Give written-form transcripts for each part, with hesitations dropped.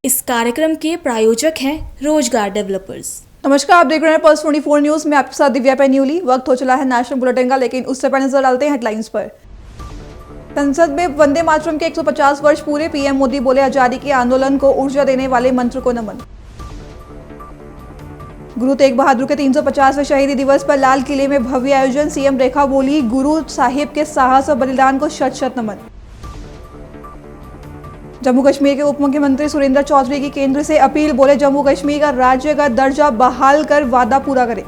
इस कार्यक्रम के प्रायोजक हैं रोजगार डेवलपर्स। नमस्कार, आप देख रहे हैं पल्स 24 न्यूज में आपके साथ दिव्या पैन्यूली। वक्त हो चला है नेशनल बुलेटिन का, लेकिन उससे पहले नजर डालते हैं हेडलाइंस पर। संसद में वंदे मातरम के 150 वर्ष पूरे, पीएम मोदी बोले आजादी के आंदोलन को ऊर्जा देने वाले मंत्र को नमन। गुरु तेग बहादुर के 350वें शहीदी दिवस पर लाल किले में भव्य आयोजन, सीएम रेखा बोली गुरु साहिब के साहस और बलिदान को शत शत नमन। जम्मू कश्मीर के उप मुख्यमंत्री सुरेंद्र चौधरी की केंद्र से अपील, बोले जम्मू कश्मीर का राज्य का दर्जा बहाल कर वादा पूरा करें।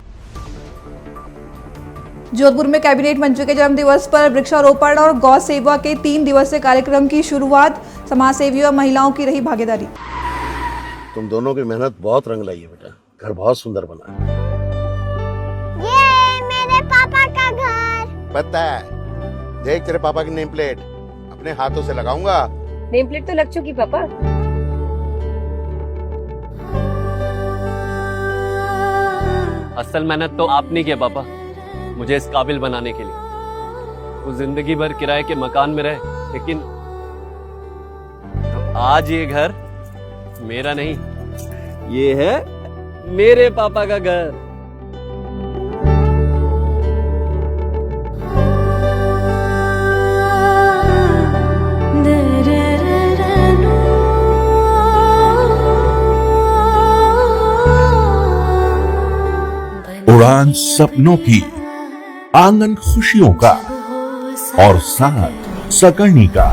जोधपुर में कैबिनेट मंत्री के जन्मदिवस पर वृक्षारोपण और गौ सेवा के 3 दिवसीय कार्यक्रम की शुरुआत, समाज सेवियों और महिलाओं की रही भागीदारी। तुम दोनों की मेहनत बहुत रंग लाई है बेटा, घर बहुत सुंदर बना है। ये मेरे पापा का घर। पता है, देख तेरे पापा की नेम प्लेट अपने हाथों से लगाऊंगा। नेम प्लेट तो लग चुकी पापा। असल मेहनत तो आपने की पापा, मुझे इस काबिल बनाने के लिए। वो जिंदगी भर किराए के मकान में रहे, लेकिन तो आज ये घर मेरा नहीं, ये है मेरे पापा का घर। उड़ान सपनों की, आंगन खुशियों का और साथ सकर्णी का।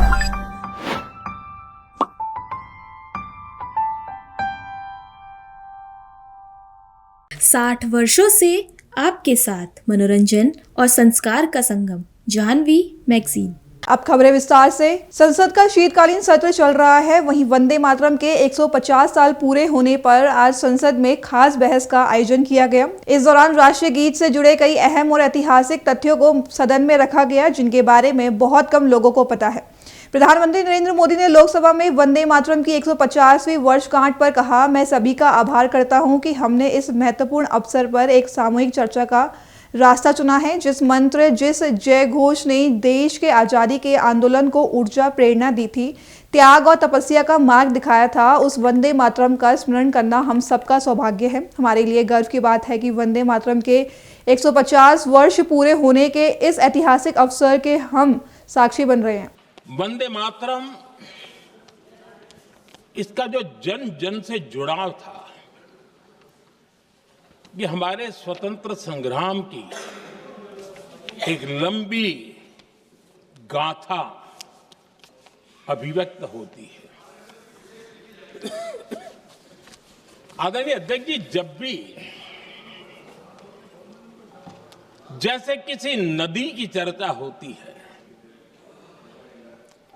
साठ वर्षों से आपके साथ मनोरंजन और संस्कार का संगम, जाह्नवी मैगजीन। अब खबरें विस्तार से। संसद का शीतकालीन सत्र चल रहा है, वहीं वंदे मातरम के 150 साल पूरे होने पर आज संसद में खास बहस का आयोजन किया गया। इस दौरान राष्ट्रीय गीत से जुड़े कई अहम और ऐतिहासिक तथ्यों को सदन में रखा गया, जिनके बारे में बहुत कम लोगों को पता है। प्रधानमंत्री नरेंद्र मोदी ने लोकसभा में वंदे मातरम की 150वीं वर्षगांठ पर कहा, मैं सभी का आभार करता हूं कि हमने इस महत्वपूर्ण अवसर पर एक सामूहिक चर्चा का रास्ता चुना है। जिस मंत्र, जिस जय घोष ने देश के आज़ादी के आंदोलन को ऊर्जा प्रेरणा दी थी, त्याग और तपस्या का मार्ग दिखाया था, उस वंदे मातरम का स्मरण करना हम सबका सौभाग्य है। हमारे लिए गर्व की बात है कि वंदे मातरम के 150 वर्ष पूरे होने के इस ऐतिहासिक अवसर के हम साक्षी बन रहे हैं। वंदे मातरम, इसका जो जन जन से जुड़ाव था, ये हमारे स्वतंत्र संग्राम की एक लंबी गाथा अभिव्यक्त होती है। आदरणीय अध्यक्ष जी, जब भी जैसे किसी नदी की चर्चा होती है,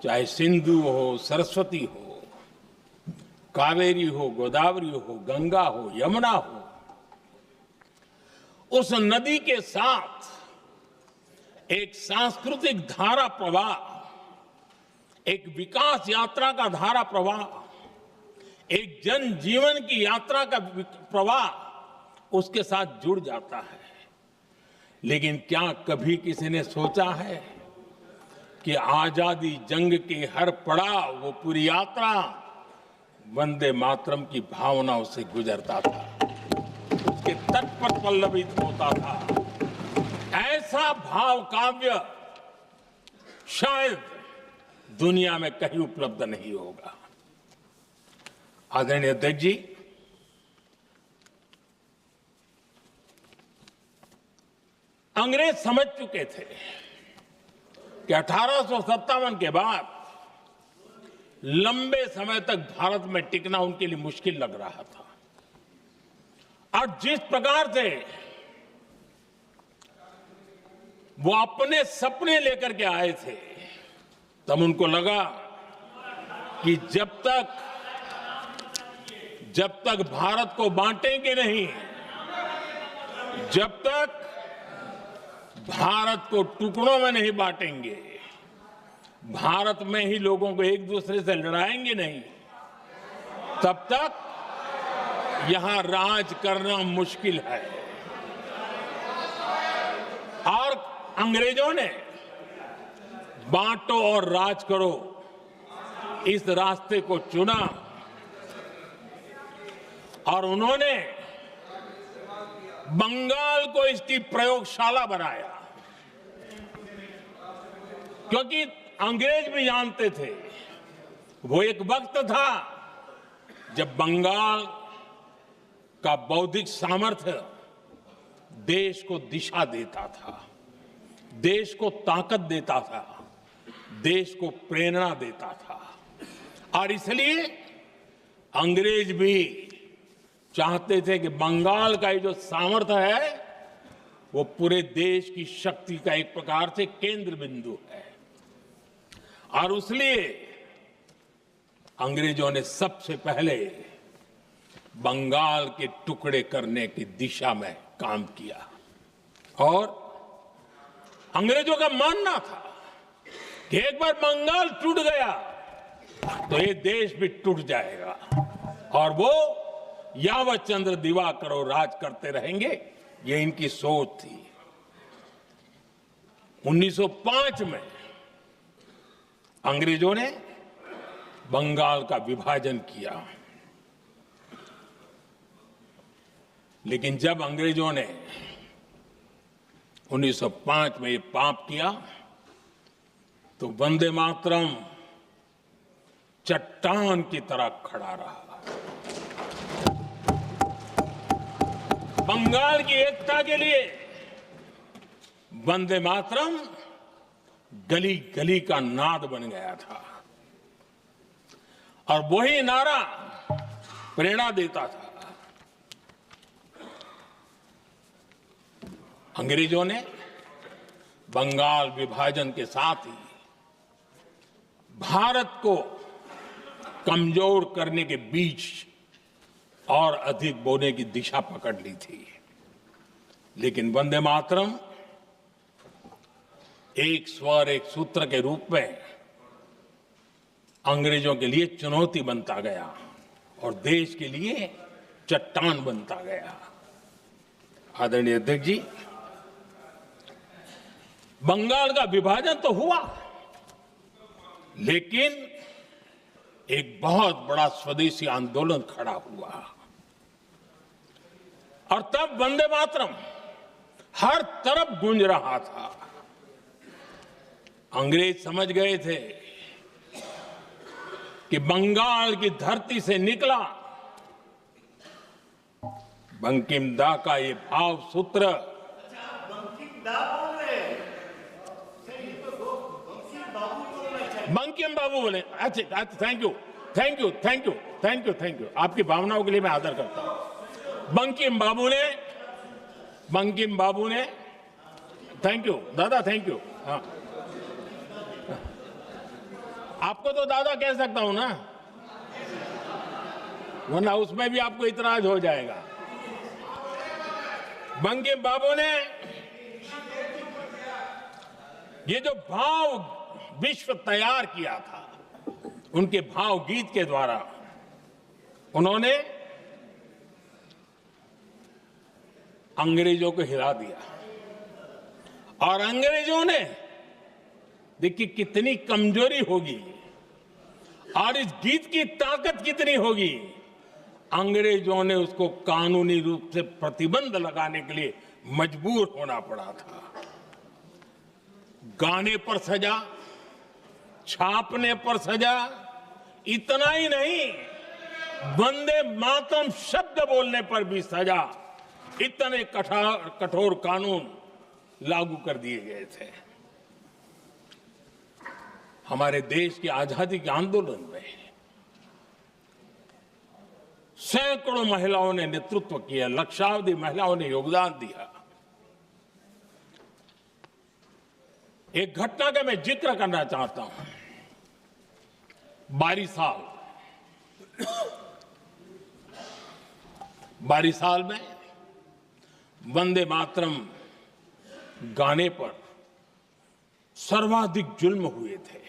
चाहे सिंधु हो, सरस्वती हो, कावेरी हो, गोदावरी हो, गंगा हो, यमुना हो, उस नदी के साथ एक सांस्कृतिक धारा प्रवाह, एक विकास यात्रा का धारा प्रवाह, एक जन जीवन की यात्रा का प्रवाह उसके साथ जुड़ जाता है। लेकिन क्या कभी किसी ने सोचा है कि आजादी जंग के हर पड़ाव, वो पूरी यात्रा वंदे मातरम की भावनाओं से गुजरता था, उसके तट पर पल्लवित होता था। ऐसा भाव काव्य शायद दुनिया में कहीं उपलब्ध नहीं होगा। आदरणीय अध्यक्ष जी, अंग्रेज समझ चुके थे कि 1857 के बाद लंबे समय तक भारत में टिकना उनके लिए मुश्किल लग रहा था। और जिस प्रकार से वो अपने सपने लेकर के आए थे, तब उनको लगा कि जब तक भारत को बांटेंगे नहीं, जब तक भारत को टुकड़ों में नहीं बांटेंगे, भारत में ही लोगों को एक दूसरे से लड़ाएंगे नहीं, तब तक यहां राज करना मुश्किल है। और अंग्रेजों ने बांटो और राज करो इस रास्ते को चुना। और उन्होंने बंगाल को इसकी प्रयोगशाला बनाया, क्योंकि अंग्रेज भी जानते थे वो एक वक्त था जब बंगाल का बौद्धिक सामर्थ्य देश को दिशा देता था, देश को ताकत देता था, देश को प्रेरणा देता था। और इसलिए अंग्रेज भी चाहते थे कि बंगाल का ये जो सामर्थ्य है वो पूरे देश की शक्ति का एक प्रकार से केंद्र बिंदु है। और इसलिए अंग्रेजों ने सबसे पहले बंगाल के टुकड़े करने की दिशा में काम किया। और अंग्रेजों का मानना था कि एक बार बंगाल टूट गया तो ये देश भी टूट जाएगा, और वो यावत चंद्र दिवाकरो राज करते रहेंगे, ये इनकी सोच थी। 1905 में अंग्रेजों ने बंगाल का विभाजन किया, लेकिन जब अंग्रेजों ने 1905 में ये पाप किया तो वंदे मातरम चट्टान की तरह खड़ा रहा। बंगाल की एकता के लिए वंदे मातरम गली गली का नाद बन गया था, और वही नारा प्रेरणा देता था। अंग्रेजों ने बंगाल विभाजन के साथ ही भारत को कमजोर करने के बीच और अधिक बोने की दिशा पकड़ ली थी। लेकिन वंदे मातरम एक स्वर एक सूत्र के रूप में अंग्रेजों के लिए चुनौती बनता गया और देश के लिए चट्टान बनता गया। आदरणीय अध्यक्ष जी, बंगाल का विभाजन तो हुआ, लेकिन एक बहुत बड़ा स्वदेशी आंदोलन खड़ा हुआ, और तब वंदे मातरम हर तरफ गूंज रहा था। अंग्रेज समझ गए थे कि बंगाल की धरती से निकला बंकिम दा का ये भाव सूत्र बंकिम बाबू बोले। अच्छा, thank you thank you thank you thank you thank you, आपकी भावनाओं के लिए मैं आदर करता हूं। बंकिम बाबू ने थैंक यू दादा, थैंक यू। हाँ, आपको तो दादा कह सकता हूं ना, वरना उसमें भी आपको इतराज हो जाएगा। बंकिम बाबू ने ये जो भाव विश्व तैयार किया था, उनके भाव गीत के द्वारा उन्होंने अंग्रेजों को हिला दिया, और अंग्रेजों ने देखिए कितनी कमजोरी होगी और इस गीत की ताकत कितनी होगी। अंग्रेजों ने उसको कानूनी रूप से प्रतिबंध लगाने के लिए मजबूर होना पड़ा था। गाने पर सजा, छापने पर सजा, इतना ही नहीं, वंदे मातरम शब्द बोलने पर भी सजा। इतने कठोर कानून लागू कर दिए गए थे। हमारे देश की आजादी के आंदोलन में सैकड़ों महिलाओं ने नेतृत्व किया, लक्षावधि महिलाओं ने योगदान दिया। एक घटना का मैं जिक्र करना चाहता हूं। 12 साल में वंदे मातरम गाने पर सर्वाधिक जुल्म हुए थे।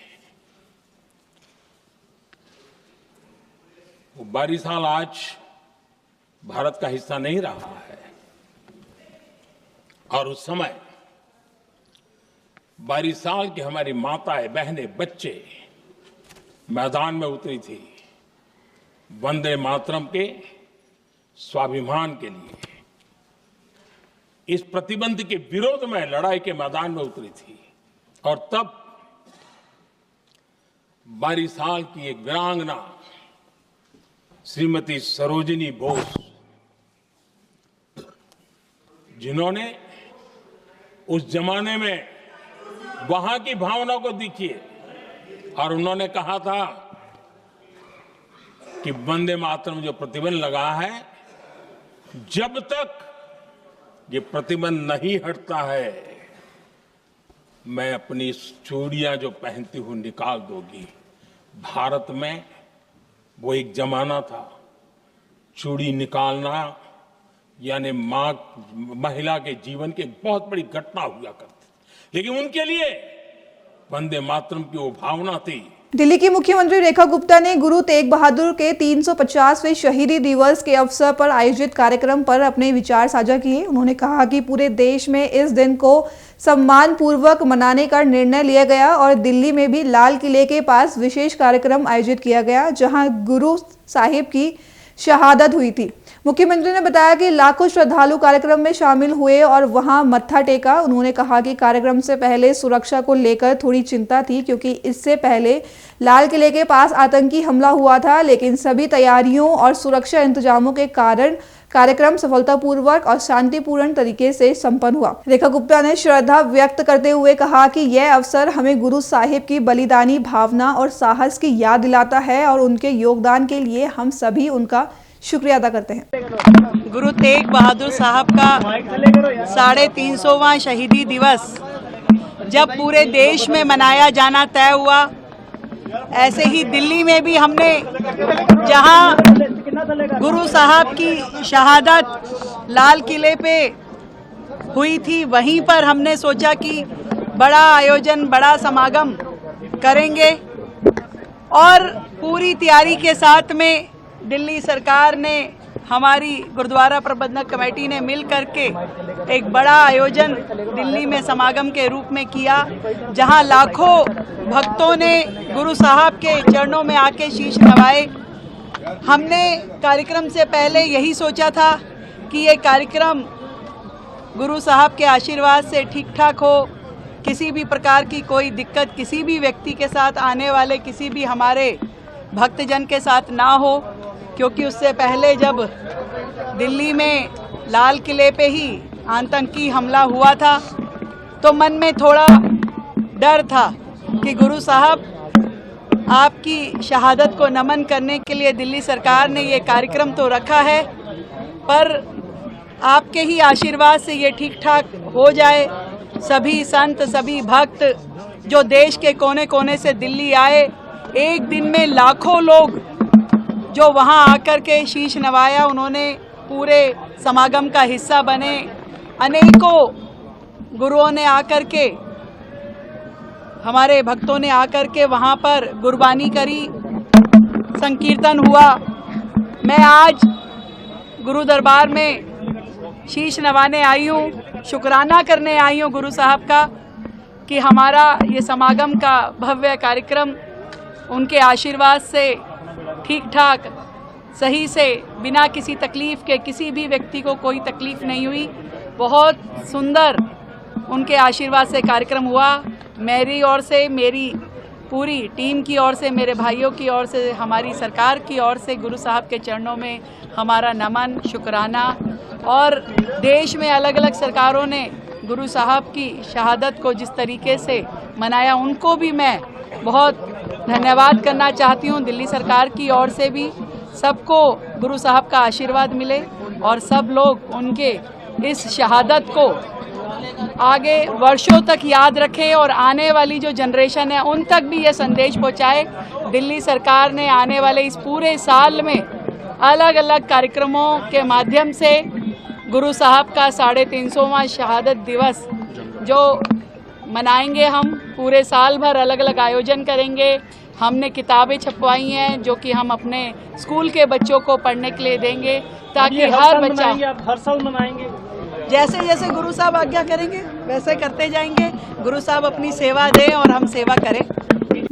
वो 12 साल आज भारत का हिस्सा नहीं रहा है, और उस समय 12 साल की हमारी माताएं, बहनें, बच्चे मैदान में उतरी थी। वंदे मातरम के स्वाभिमान के लिए इस प्रतिबंध के विरोध में लड़ाई के मैदान में उतरी थी। और तब 22 साल की एक वीरांगना श्रीमती सरोजिनी बोस, जिन्होंने उस जमाने में वहां की भावना को देखिए, और उन्होंने कहा था कि वंदे मातरम जो प्रतिबंध लगा है, जब तक ये प्रतिबंध नहीं हटता है, मैं अपनी चूड़ियां जो पहनती हूं निकाल दोगी। भारत में वो एक जमाना था, चूड़ी निकालना यानी महिला के जीवन की एक बहुत बड़ी घटना हुआ करती, लेकिन उनके लिए वंदे मातरम की वो भावना थी। दिल्ली की मुख्यमंत्री रेखा गुप्ता ने गुरु तेग बहादुर के 350वें शहीदी दिवस के अवसर पर आयोजित कार्यक्रम पर अपने विचार साझा किए। उन्होंने कहा कि पूरे देश में इस दिन को सम्मान पूर्वक मनाने का निर्णय लिया गया और दिल्ली में भी लाल किले के पास विशेष कार्यक्रम आयोजित किया गया, जहां गुरु साहिब की शहादत हुई थी। मुख्यमंत्री ने बताया कि लाखों श्रद्धालु कार्यक्रम में शामिल हुए और वहां मत्था टेका। उन्होंने कहा कि कार्यक्रम से पहले सुरक्षा को लेकर थोड़ी चिंता थी, क्योंकि इससे पहले लाल किले के पास आतंकी हमला हुआ था, लेकिन सभी तैयारियों और सुरक्षा इंतजामों के कारण कार्यक्रम सफलतापूर्वक और शांतिपूर्ण तरीके से संपन्न हुआ। रेखा गुप्ता ने श्रद्धा व्यक्त करते हुए कहा कि यह अवसर हमें गुरु साहिब की बलिदानी भावना और साहस की याद दिलाता है और उनके योगदान के लिए हम सभी उनका शुक्रिया अदा करते हैं। गुरु तेग बहादुर साहब का 350वां शहीदी दिवस जब पूरे देश में मनाया जाना तय हुआ, ऐसे ही दिल्ली में भी हमने, जहां गुरु साहब की शहादत लाल किले पे हुई थी, वहीं पर हमने सोचा कि बड़ा आयोजन, बड़ा समागम करेंगे। और पूरी तैयारी के साथ में दिल्ली सरकार ने, हमारी गुरुद्वारा प्रबंधक कमेटी ने मिल करके एक बड़ा आयोजन दिल्ली में समागम के रूप में किया, जहां लाखों भक्तों ने गुरु साहब के चरणों में आके शीश नवाए। हमने कार्यक्रम से पहले यही सोचा था कि ये कार्यक्रम गुरु साहब के आशीर्वाद से ठीक ठाक हो, किसी भी प्रकार की कोई दिक्कत किसी भी व्यक्ति के साथ, आने वाले किसी भी हमारे भक्तजन के साथ ना हो, क्योंकि उससे पहले जब दिल्ली में लाल किले पे ही आतंकी हमला हुआ था तो मन में थोड़ा डर था कि गुरु साहब आपकी शहादत को नमन करने के लिए दिल्ली सरकार ने ये कार्यक्रम तो रखा है, पर आपके ही आशीर्वाद से ये ठीक ठाक हो जाए। सभी संत, सभी भक्त जो देश के कोने कोने से दिल्ली आए, एक दिन में लाखों लोग जो वहां आकर के शीश नवाया, उन्होंने पूरे समागम का हिस्सा बने। अनेकों गुरुओं ने आकर के, हमारे भक्तों ने आकर के वहां पर गुरबानी करी, संकीर्तन हुआ। मैं आज गुरु दरबार में शीश नवाने आई हूँ, शुक्राना करने आई हूँ गुरु साहब का कि हमारा ये समागम का भव्य कार्यक्रम उनके आशीर्वाद से ठीक ठाक, सही से, बिना किसी तकलीफ के, किसी भी व्यक्ति को कोई तकलीफ नहीं हुई। बहुत सुंदर उनके आशीर्वाद से कार्यक्रम हुआ। मेरी ओर से, मेरी पूरी टीम की ओर से, मेरे भाइयों की ओर से, हमारी सरकार की ओर से गुरु साहब के चरणों में हमारा नमन, शुक्राना। और देश में अलग अलग सरकारों ने गुरु साहब की शहादत को जिस तरीके से मनाया, उनको भी मैं बहुत धन्यवाद करना चाहती हूँ। दिल्ली सरकार की ओर से भी सबको गुरु साहब का आशीर्वाद मिले और सब लोग उनके इस शहादत को आगे वर्षों तक याद रखें और आने वाली जो जनरेशन है उन तक भी ये संदेश पहुंचाए। दिल्ली सरकार ने आने वाले इस पूरे साल में अलग अलग कार्यक्रमों के माध्यम से गुरु साहब का 350वां शहादत दिवस जो मनाएंगे, हम पूरे साल भर अलग अलग आयोजन करेंगे। हमने किताबें छपवाई हैं जो कि हम अपने स्कूल के बच्चों को पढ़ने के लिए देंगे, ताकि हर बच्चा, हर साल मनाएंगे, जैसे जैसे गुरु साहब आज्ञा करेंगे वैसे करते जाएंगे। गुरु साहब अपनी सेवा दें और हम सेवा करें।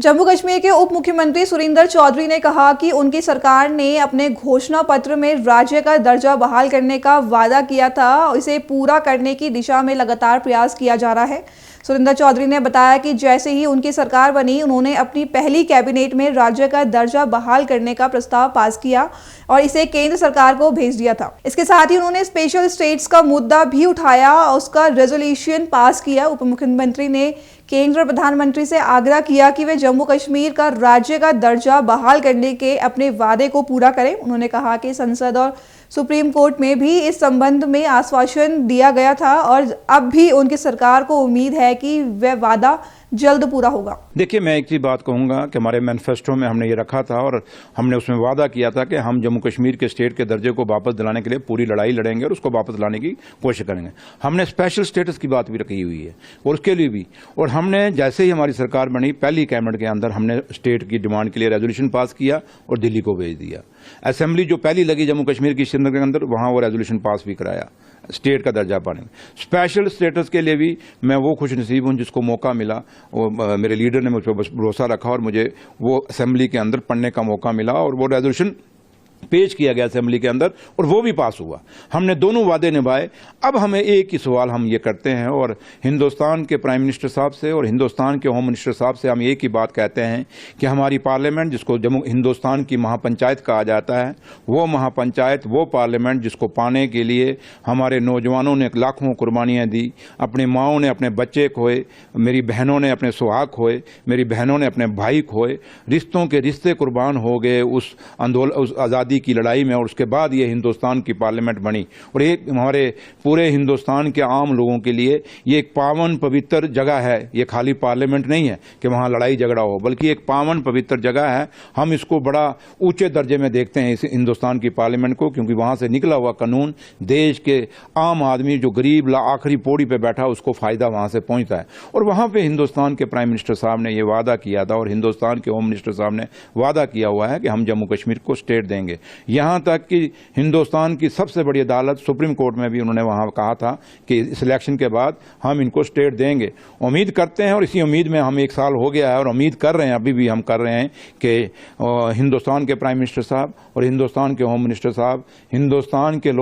जम्मू कश्मीर के उप मुख्यमंत्री सुरिंदर चौधरी ने कहा कि उनकी सरकार ने अपने घोषणा पत्र में राज्य का दर्जा बहाल करने का वादा किया था और इसे पूरा करने की दिशा में लगातार प्रयास किया जा रहा है। सुरिंदर चौधरी ने बताया कि जैसे ही उनकी सरकार बनी, उन्होंने अपनी पहली कैबिनेट में राज्य का दर्जा बहाल करने का प्रस्ताव पास किया और इसे केंद्र सरकार को भेज दिया था। इसके साथ ही उन्होंने स्पेशल स्टेट्स का मुद्दा भी उठाया और उसका रेजोल्यूशन पास किया। उप मुख्यमंत्री ने केंद्र और प्रधानमंत्री से आग्रह किया कि वे जम्मू कश्मीर का राज्य का दर्जा बहाल करने के अपने वादे को पूरा करें। उन्होंने कहा कि संसद और सुप्रीम कोर्ट में भी इस संबंध में आश्वासन दिया गया था और अब भी उनकी सरकार को उम्मीद है कि वह वादा जल्द पूरा होगा। देखिए, मैं एक चीज बात कहूंगा कि हमारे मैनिफेस्टो में हमने ये रखा था और हमने उसमें वादा किया था कि हम जम्मू कश्मीर के स्टेट के दर्जे को वापस दिलाने के लिए पूरी लड़ाई लड़ेंगे और उसको वापस लाने की कोशिश करेंगे। हमने स्पेशल स्टेटस की बात भी रखी हुई है और उसके लिए भी, और हमने जैसे ही हमारी सरकार बनी, पहली कैबिनेट के अंदर हमने स्टेट की डिमांड के लिए रेजोल्यूशन पास किया और दिल्ली को भेज दिया। असेंबली जो पहली लगी जम्मू कश्मीर की श्रीनगर के अंदर, वहां वो रेजोल्यूशन पास भी कराया स्टेट का दर्जा पाने। स्पेशल स्टेटस के लिए भी मैं वो खुश नसीब हूं जिसको मौका मिला, वो मेरे लीडर ने मुझ पर भरोसा रखा और मुझे वो असेंबली के अंदर पढ़ने का मौका मिला और वो रेजोल्यूशन पेश किया गया असेंबली के अंदर और वो भी पास हुआ। हमने दोनों वादे निभाए। अब हमें एक ही सवाल हम ये करते हैं और हिंदुस्तान के प्राइम मिनिस्टर साहब से और हिंदुस्तान के होम मिनिस्टर साहब से हम एक ही बात कहते हैं कि हमारी पार्लियामेंट, जिसको हिंदुस्तान की महापंचायत कहा जाता है, वो महापंचायत, वो पार्लियामेंट जिसको पाने के लिए हमारे नौजवानों ने लाखों कुर्बानियाँ दी, अपनी माओं ने अपने बच्चे खोए, मेरी बहनों ने अपने सुहाग खोए, मेरी बहनों ने अपने भाई खोए, रिश्तों के रिश्ते कुर्बान हो गए उस आंदोलन, उस आज़ादी की लड़ाई में। और उसके बाद ये हिंदुस्तान की पार्लियामेंट बनी और एक हमारे पूरे हिंदुस्तान के आम लोगों के लिए ये एक पावन पवित्र जगह है। ये खाली पार्लियामेंट नहीं है कि वहां लड़ाई झगड़ा हो, बल्कि एक पावन पवित्र जगह है। हम इसको बड़ा ऊंचे दर्जे में देखते हैं इस हिंदुस्तान की पार्लियामेंट को, क्योंकि वहां से निकला हुआ कानून देश के आम आदमी, जो गरीब आखिरी पौड़ी पे बैठा, उसको फायदा वहां से पहुंचता है। और वहां पे हिंदुस्तान के प्राइम मिनिस्टर साहब ने ये वादा किया था और हिंदुस्तान के होम मिनिस्टर साहब ने वादा किया हुआ है कि हम जम्मू कश्मीर को स्टेट देंगे। यहां तक कि हिंदुस्तान की सबसे बड़ी अदालत सुप्रीम कोर्ट में भी उन्होंने वहां कहा था कि इस इलेक्शन के बाद हम इनको स्टेट देंगे। उम्मीद करते हैं और इसी उम्मीद में हम 1 साल हो गया है और उम्मीद कर रहे हैं, अभी भी हम कर रहे हैं कि हिंदुस्तान के प्राइम मिनिस्टर साहब और हिंदुस्तान के होम मिनिस्टर साहब, हिंदुस्तान के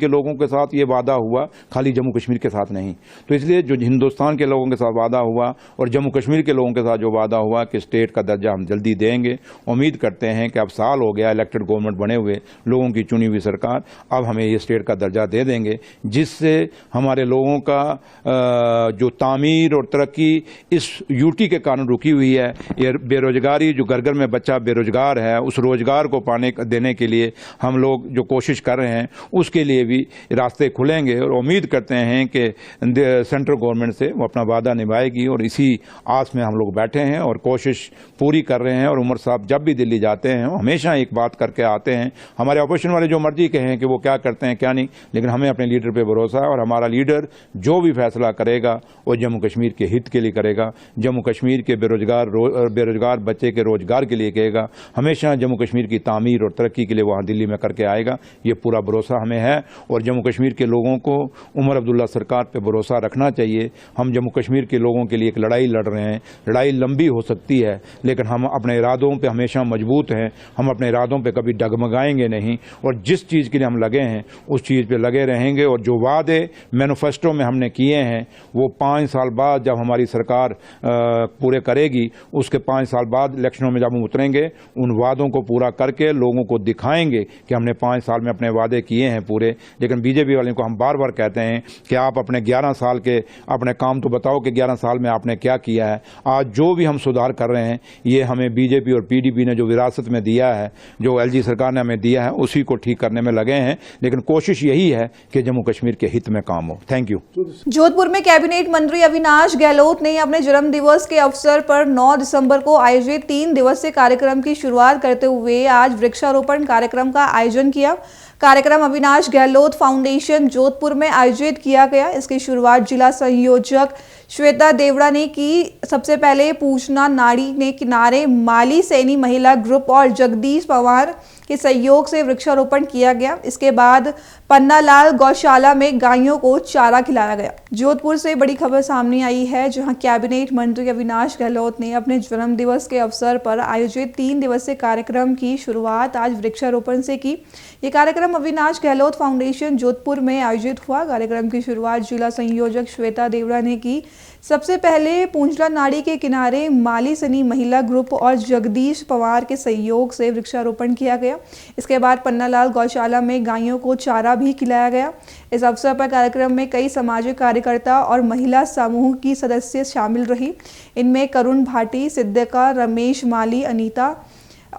लोगों के साथ ये वादा हुआ, खाली जम्मू कश्मीर के साथ नहीं। तो इसलिए जो हिंदुस्तान के लोगों के साथ वादा हुआ और जम्मू कश्मीर के लोगों के साथ जो वादा हुआ कि स्टेट का दर्जा हम जल्दी देंगे, उम्मीद करते हैं कि अब साल हो गया इलेक्टेड गवर्नमेंट बने हुए, लोगों की चुनी हुई सरकार, अब हमें ये स्टेट का दर्जा दे देंगे, जिससे हमारे लोगों का जो तामीर और तरक्की इस यूटी के कारण रुकी हुई है, ये बेरोजगारी, जो घर घर में बच्चा बेरोजगार है, उस रोजगार को देने के लिए हम लोग जो कोशिश कर रहे हैं, उसके लिए भी रास्ते खुलेंगे और उम्मीद करते हैं कि सेंट्रल गवर्नमेंट से वो अपना वादा निभाएगी। और इसी आस में हम लोग बैठे हैं और कोशिश पूरी कर रहे हैं। और उमर साहब जब भी दिल्ली जाते हैं हमेशा एक बात करके आते हैं, हमारे ऑपोजिशन वाले जो मर्जी कहें कि वो क्या करते हैं क्या नहीं, लेकिन हमें अपने लीडर पे भरोसा है और हमारा लीडर जो भी फैसला करेगा वो जम्मू कश्मीर के हित के लिए करेगा, जम्मू कश्मीर के बेरोजगार बच्चे के रोजगार के लिए कहेगा, हमेशा जम्मू कश्मीर की तामीर और तरक्की के लिए वहाँ दिल्ली में करके आएगा। ये पूरा भरोसा हमें है और जम्मू कश्मीर के लोगों को उमर अब्दुल्ला सरकार पे भरोसा रखना चाहिए। हम जम्मू कश्मीर के लोगों के लिए एक लड़ाई लड़ रहे हैं, लड़ाई लंबी हो सकती है, लेकिन हम अपने इरादों पे हमेशा मजबूत हैं, हम अपने इरादों पे कभी डगमगाएंगे नहीं और जिस चीज़ के लिए हम लगे हैं उस चीज़ पे लगे रहेंगे। और जो वादे मैनिफेस्टो में हमने किए हैं वो 5 साल बाद जब हमारी सरकार पूरे करेगी, उसके 5 साल बाद इलेक्शनों में जब हम उतरेंगे, उन वादों को पूरा करके लोगों को दिखाएंगे कि हमने 5 साल में अपने वादे किए हैं पूरे। लेकिन बीजेपी वालों को हम बार बार कहते हैं कि आप अपने 11 साल के अपने काम तो बताओ कि 11 साल में आपने क्या किया है। आज जो भी हम सुधार कर रहे हैं ये हमें बीजेपी और पीडीपी ने जो विरासत में दिया है, जो एलजी सरकार ने हमें दिया है, उसी को ठीक करने में लगे हैं। लेकिन कोशिश यही है कि जम्मू कश्मीर के हित में काम हो। Thank you. जोधपुर में कैबिनेट मंत्री अविनाश गहलोत ने अपने जन्म दिवस के अवसर पर 9 दिसंबर को आयोजित 3 दिवसीय कार्यक्रम की शुरुआत करते हुए आज वृक्षारोपण कार्यक्रम का आयोजन किया। कार्यक्रम अविनाश गहलोत फाउंडेशन जोधपुर में आयोजित किया गया। इसकी शुरुआत जिला संयोजक श्वेता देवड़ा ने की। सबसे पहले पूजना नाड़ी ने किनारे माली सैनी महिला ग्रुप और जगदीश पवार के सहयोग से वृक्षारोपण किया गया। इसके बाद पन्नालाल गौशाला में गायों को चारा खिलाया गया। जोधपुर से बड़ी खबर सामने आई है, जहां कैबिनेट मंत्री अविनाश गहलोत ने अपने जन्म दिवस के अवसर पर आयोजित 3 दिवसीय कार्यक्रम की शुरुआत आज वृक्षारोपण से की। ये कार्यक्रम अविनाश गहलोत फाउंडेशन जोधपुर में आयोजित हुआ। कार्यक्रम की शुरुआत जिला संयोजक श्वेता देवड़ा ने की। सबसे पहले पूंजला नाड़ी के किनारे माली सनी महिला ग्रुप और जगदीश पवार के सहयोग से वृक्षारोपण किया गया। इसके बाद पन्नालाल गौशाला में गायों को चारा भी खिलाया गया। इस अवसर पर कार्यक्रम में कई सामाजिक कार्यकर्ता और महिला समूह की सदस्य शामिल रही। इनमें करुण भाटी, सिद्धिका, रमेश माली, अनीता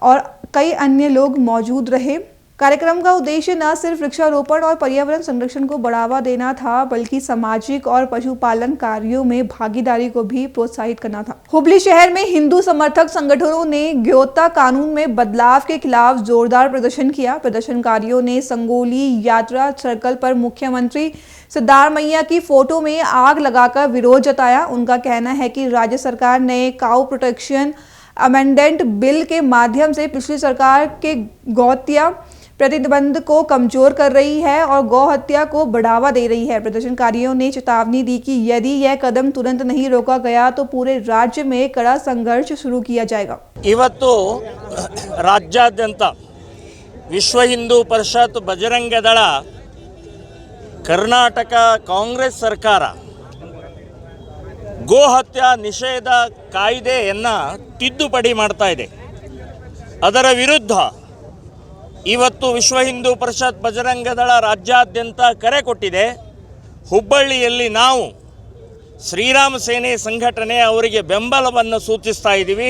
और कई अन्य लोग मौजूद रहे। कार्यक्रम का उद्देश्य न सिर्फ वृक्षारोपण और पर्यावरण संरक्षण को बढ़ावा देना था, बल्कि सामाजिक और पशुपालन कार्यों में भागीदारी को भी प्रोत्साहित करना था। हुबली शहर में हिंदू समर्थक संगठनों ने गोता कानून में बदलाव के खिलाफ जोरदार प्रदर्शन किया। प्रदर्शनकारियों ने संगोली यात्रा सर्कल पर मुख्यमंत्री सिद्धारमैया की फोटो में आग लगाकर विरोध जताया। उनका कहना है कि राज्य सरकार ने काऊ प्रोटेक्शन अमेंडमेंट बिल के माध्यम से पिछली सरकार के गौहत्या प्रतिबंध को कमजोर कर रही है और गौ हत्या को बढ़ावा दे रही है। प्रदर्शनकारियों ने चेतावनी दी कि यदि यह कदम तुरंत नहीं रोका गया तो पूरे राज्य में कड़ा संघर्ष शुरू किया जाएगा। ಇವತ್ತು ರಾಜ್ಯಾದ್ಯಂತ ವಿಶ್ವ ಹಿಂದೂ ಪರಿಷತ್ ಬಜರಂಗ ದಳ ಕರ್ನಾಟಕ ಕಾಂಗ್ರೆಸ್ ಸರ್ಕಾರ ಗೋ ಹತ್ಯಾ ನಿಷೇಧ ಕಾಯ್ದೆಯನ್ನು ತಿದ್ದುಪಡಿ ಮಾಡ್ತಾ ಇದೆ। ಅದರ ವಿರುದ್ಧ ಇವತ್ತು ವಿಶ್ವ ಹಿಂದೂ ಪರಿಷತ್ ಬಜರಂಗ ದಳ ರಾಜ್ಯಾದ್ಯಂತ ಕರೆ ಕೊಟ್ಟಿದೆ। ಹುಬ್ಬಳ್ಳಿಯಲ್ಲಿ ನಾವು ಶ್ರೀರಾಮ ಸೇನೆ ಸಂಘಟನೆ ಅವರಿಗೆ ಬೆಂಬಲವನ್ನು ಸೂಚಿಸ್ತಾ ಇದ್ದೀವಿ।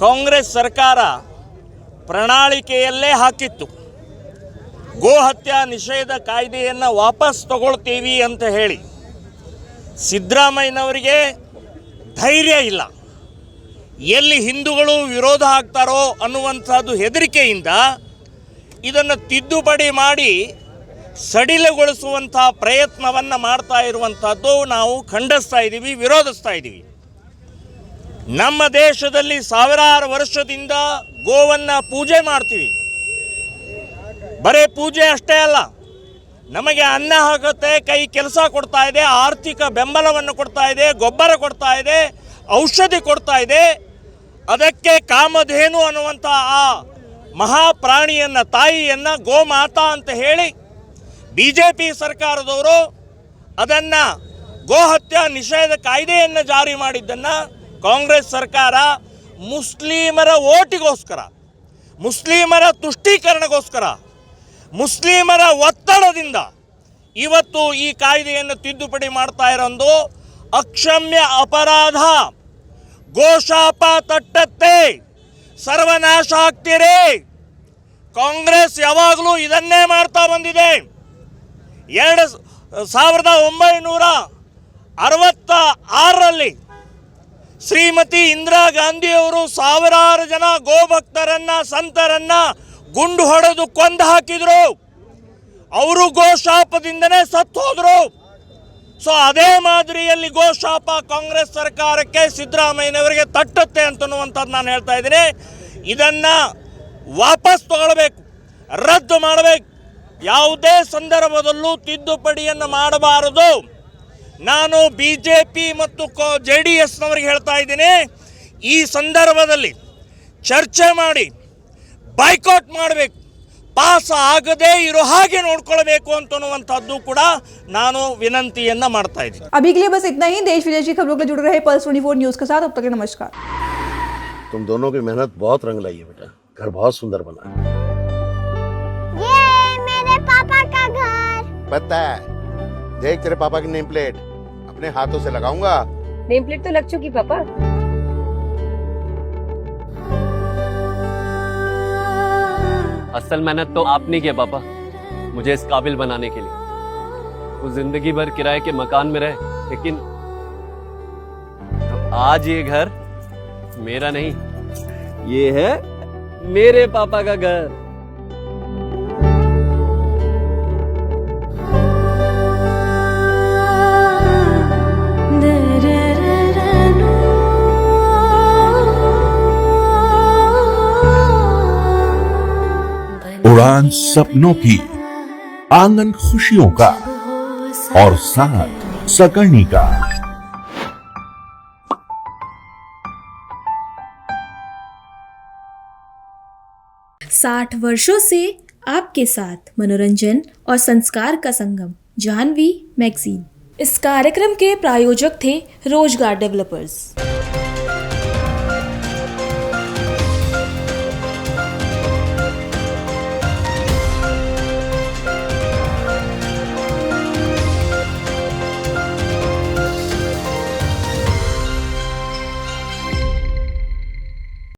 ಕಾಂಗ್ರೆಸ್ ಸರ್ಕಾರ ಪ್ರಣಾಳಿಕೆಯಲ್ಲೇ ಹಾಕಿತ್ತು, ಗೋ ಹತ್ಯಾ ನಿಷೇಧ ಕಾಯ್ದೆಯನ್ನು ವಾಪಸ್ ತಗೊಳ್ತೀವಿ ಅಂತ ಹೇಳಿ। ಸಿದ್ದರಾಮಯ್ಯನವರಿಗೆ ಧೈರ್ಯ ಇಲ್ಲ, ಎಲ್ಲಿ ಹಿಂದೂಗಳು ವಿರೋಧ ಆಗ್ತಾರೋ ಅನ್ನುವಂಥದ್ದು ಹೆದರಿಕೆಯಿಂದ ಇದನ್ನು ತಿದ್ದುಪಡಿ ಮಾಡಿ ಸಡಿಲಗೊಳಿಸುವಂಥ ಪ್ರಯತ್ನವನ್ನು ಮಾಡ್ತಾ ಇರುವಂಥದ್ದು ನಾವು ಖಂಡಿಸ್ತಾ ಇದ್ದೀವಿ, ವಿರೋಧಿಸ್ತಾ ಇದ್ದೀವಿ। ನಮ್ಮ ದೇಶದಲ್ಲಿ ಸಾವಿರಾರು ವರ್ಷದಿಂದ ಗೋವನ್ನು ಪೂಜೆ ಮಾಡ್ತೀವಿ। ಬರೀ ಪೂಜೆ ಅಷ್ಟೇ ಅಲ್ಲ, ನಮಗೆ ಅನ್ನ ಹಾಕುತ್ತೆ, ಕೈ ಕೆಲಸ ಕೊಡ್ತಾ ಇದೆ, ಆರ್ಥಿಕ ಬೆಂಬಲವನ್ನು ಕೊಡ್ತಾ ಇದೆ, ಗೊಬ್ಬರ ಕೊಡ್ತಾ ಇದೆ, ಔಷಧಿ ಕೊಡ್ತಾ ಇದೆ। ಅದಕ್ಕೆ ಕಾಮಧೇನು ಅನ್ನುವಂಥ ಆ ಮಹಾಪ್ರಾಣಿಯನ್ನು, ತಾಯಿಯನ್ನು ಗೋಮಾತಾ ಅಂತ ಹೇಳಿ BJP ಸರ್ಕಾರದವರು ಅದನ್ನು ಗೋಹತ್ಯಾ ನಿಷೇಧ ಕಾಯ್ದೆಯನ್ನು ಜಾರಿ ಮಾಡಿದ್ದನ್ನು ಕಾಂಗ್ರೆಸ್ ಸರ್ಕಾರ ಮುಸ್ಲಿಮರ ಓಟಿಗೋಸ್ಕರ, ಮುಸ್ಲಿಮರ ತುಷ್ಟೀಕರಣಗೋಸ್ಕರ, ಮುಸ್ಲಿಮರ ಒತ್ತಡದಿಂದ ಇವತ್ತು ಈ ಕಾಯ್ದೆಯನ್ನು ತಿದ್ದುಪಡಿ ಮಾಡ್ತಾ ಇರೋದು ಅಕ್ಷಮ್ಯ ಅಪರಾಧ। ಗೋಶಾಪ ತಟ್ಟತ್ತೆ, ಸರ್ವನಾಶ ಆಗ್ತೀರಿ। ಕಾಂಗ್ರೆಸ್ ಯಾವಾಗಲೂ ಇದನ್ನೇ ಮಾಡ್ತಾ ಬಂದಿದೆ। 1966ರಲ್ಲಿ ಶ್ರೀಮತಿ ಇಂದಿರಾ ಗಾಂಧಿಯವರು ಸಾವಿರಾರು ಜನ ಗೋಭಕ್ತರನ್ನ, ಸಂತರನ್ನ ಗುಂಡು ಹೊಡೆದು ಕೊಂದು ಹಾಕಿದ್ರು। ಅವರು ಗೋಶಾಪದಿಂದನೇ ಸತ್ತು ಹೋದ್ರು। ಸೊ ಅದೇ ಮಾದರಿಯಲ್ಲಿ ಗೋಶಾಪ ಕಾಂಗ್ರೆಸ್ ಸರ್ಕಾರಕ್ಕೆ, ಸಿದ್ದರಾಮಯ್ಯನವರಿಗೆ ತಟ್ಟುತ್ತೆ ಅಂತನ್ನುವಂಥದ್ದು ನಾನು ಹೇಳ್ತಾ ಇದ್ದೀನಿ। ಇದನ್ನು ವಾಪಸ್ ತಗೊಳ್ಬೇಕು, ರದ್ದು ಮಾಡಬೇಕು। ಯಾವುದೇ ಸಂದರ್ಭದಲ್ಲೂ ತಿದ್ದುಪಡಿಯನ್ನು ಮಾಡಬಾರದು। ನಾನು BJP ಮತ್ತು JDSನವರಿಗೆ ಹೇಳ್ತಾ ಇದ್ದೀನಿ, ಈ ಸಂದರ್ಭದಲ್ಲಿ ಚರ್ಚೆ ಮಾಡಿ ಬಾಯ್ಕಾಟ್ ಮಾಡಬೇಕು, ಪಾಸ್ ಆಗದೇ ಇರೋ ಹಾಗೆ ನೋಡ್ಕೊಳ್ಬೇಕು ಅಂತನ್ನುವಂಥದ್ದು ಕೂಡ ನಾನು ವಿನಂತಿಯನ್ನ ಮಾಡ್ತಾ ಇದ್ದೀನಿ। अभी के लिए बस इतना ही। देश विदेश की खबरों के लिए जुड़े रहे पल्स 24 न्यूज के साथ। अब तक के नमस्कार। तुम दोनों की मेहनत बहुत रंग लाई है बेटा, घर बहुत सुंदर बना है। ये मेरे पापा का घर। पता है, देख तेरे पापा की नेम प्लेट अपने हाथों से लगाऊंगा। नेम प्लेट तो लग चुकी पापा। असल मेहनत तो आपने की है पापा, मुझे इस काबिल बनाने के लिए। वो जिंदगी भर किराए के मकान में रहे, लेकिन आज ये घर मेरा नहीं, ये है मेरे पापा का घर। दे उड़ान सपनों की, आंगन खुशियों का और साथ सकर्णी का। 60 वर्षों से आपके साथ मनोरंजन और संस्कार का संगम, जाह्नवी मैगजीन। इस कार्यक्रम के प्रायोजक थे रोजगार डेवलपर्स।